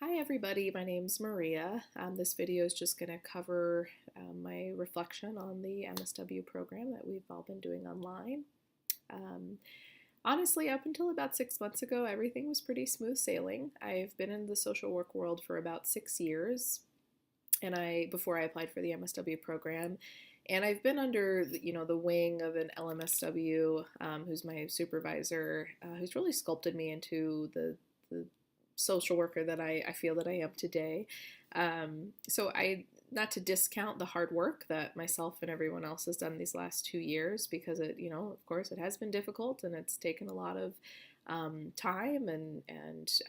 Hi everybody, my name's Maria. This video is just going to cover my reflection on the MSW program that we've all been doing online. Um, Honestly, up until about 6 months ago, everything was pretty smooth sailing. I've been in the social work world for about 6 years, and before I applied for the MSW program, and I've been under the wing of an LMSW, who's my supervisor, who's really sculpted me into the social worker that I feel that I am today. So not to discount the hard work that myself and everyone else has done these last 2 years, because of course, it has been difficult and it's taken a lot of time and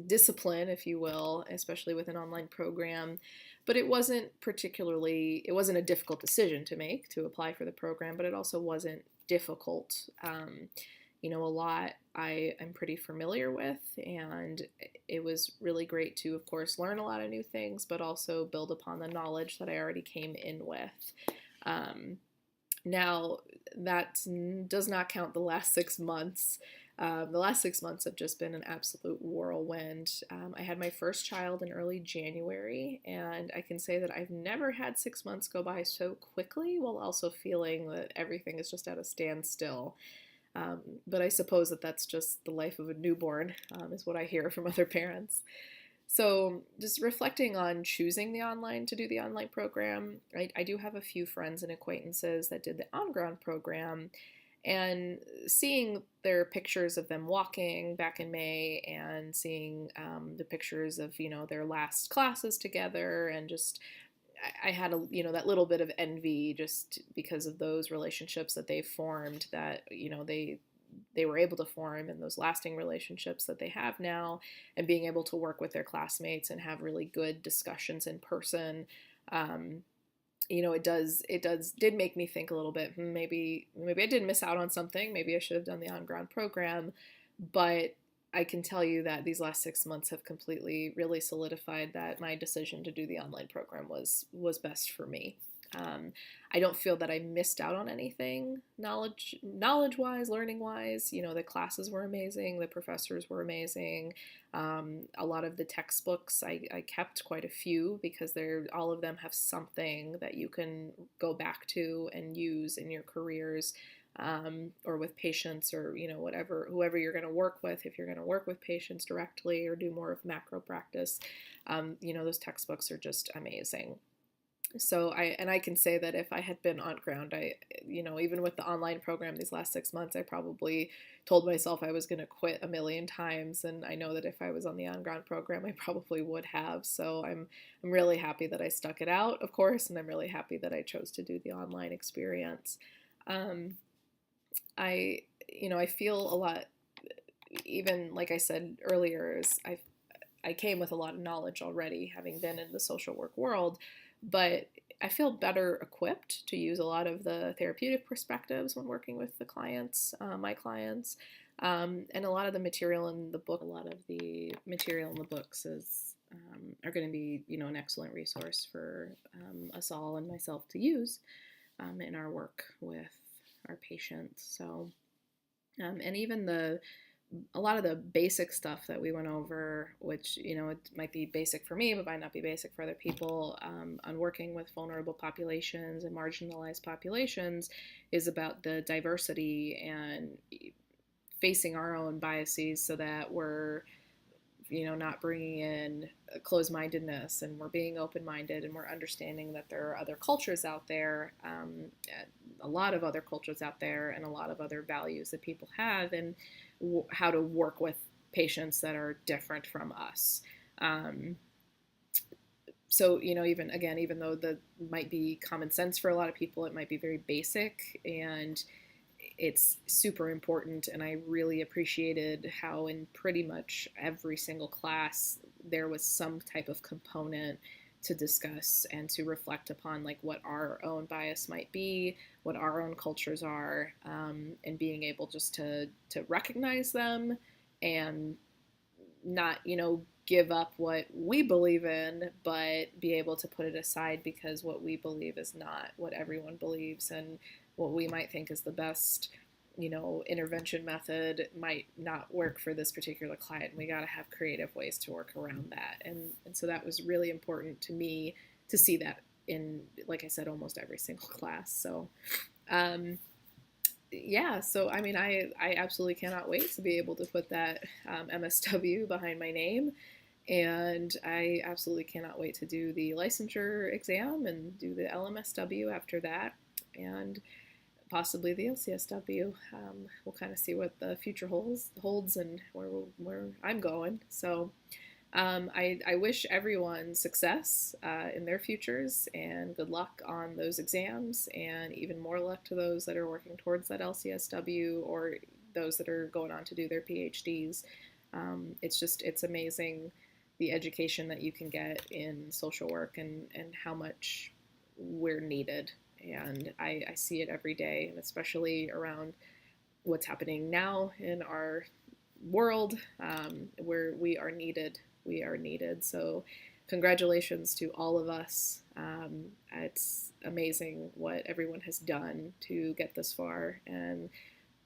discipline, if you will, especially with an online program. But it wasn't a difficult decision to make to apply for the program, but it also wasn't difficult. A lot I'm pretty familiar with, and it was really great to, of course, learn a lot of new things, but also build upon the knowledge that I already came in with. Now, that does not count the last 6 months. The last 6 months have just been an absolute whirlwind. I had my first child in early January, and I can say that I've never had 6 months go by so quickly while also feeling that everything is just at a standstill. But I suppose that's just the life of a newborn, is what I hear from other parents. So just reflecting on choosing to do the online program, I do have a few friends and acquaintances that did the on-ground program, and seeing their pictures of them walking back in May, and seeing the pictures of, their last classes together, and just I had that little bit of envy just because of those relationships that they formed, that they were able to form, and those lasting relationships that they have now, and being able to work with their classmates and have really good discussions in person. It did make me think a little bit, maybe I did miss out on something. Maybe I should have done the on-ground program. But I can tell you that these last 6 months have completely really solidified that my decision to do the online program was best for me. I don't feel that I missed out on anything knowledge-wise, learning-wise. The classes were amazing, the professors were amazing. A lot of the textbooks, I kept quite a few, because all of them have something that you can go back to and use in your careers. Or with patients, or whoever you're going to work with. If you're going to work with patients directly or do more of macro practice, those textbooks are just amazing. So I can say that if I had been on ground, even with the online program these last 6 months, I probably told myself I was going to quit a million times, and I know that if I was on the on ground program, I probably would have. So I'm really happy that I stuck it out, of course, and I'm really happy that I chose to do the online experience. I feel a lot, even like I said earlier, I came with a lot of knowledge already, having been in the social work world, but I feel better equipped to use a lot of the therapeutic perspectives when working with my clients, and a lot of the material in the book. A lot of the material in the books are going to be, an excellent resource for us all and myself to use in our work with our patients. So, and even a lot of the basic stuff that we went over, which, it might be basic for me, but might not be basic for other people, on working with vulnerable populations and marginalized populations, is about the diversity and facing our own biases, so that we're, not bringing in closed-mindedness, and we're being open-minded, and we're understanding that there are other cultures out there, a lot of other cultures out there, and a lot of other values that people have, and how to work with patients that are different from us. So, even though that might be common sense for a lot of people, it might be very basic, and it's super important. And I really appreciated how in pretty much every single class there was some type of component to discuss and to reflect upon, like what our own bias might be, what our own cultures are, and being able just to recognize them, and not, give up what we believe in, but be able to put it aside, because what we believe is not what everyone believes, and what we might think is the best intervention method might not work for this particular client. We got to have creative ways to work around that. And so that was really important to me to see that in, like I said, almost every single class. So, yeah, so I mean, I absolutely cannot wait to be able to put that MSW behind my name. And I absolutely cannot wait to do the licensure exam and do the LMSW after that. And possibly the LCSW. We'll kind of see what the future holds and where I'm going. So I wish everyone success in their futures and good luck on those exams, and even more luck to those that are working towards that LCSW or those that are going on to do their PhDs. It's amazing the education that you can get in social work and how much we're needed. And I see it every day, and especially around what's happening now in our world, where we are needed. We are needed. So, congratulations to all of us. It's amazing what everyone has done to get this far and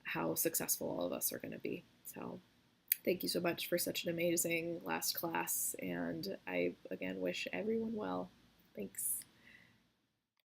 how successful all of us are going to be. So, thank you so much for such an amazing last class. And I, again, wish everyone well. Thanks.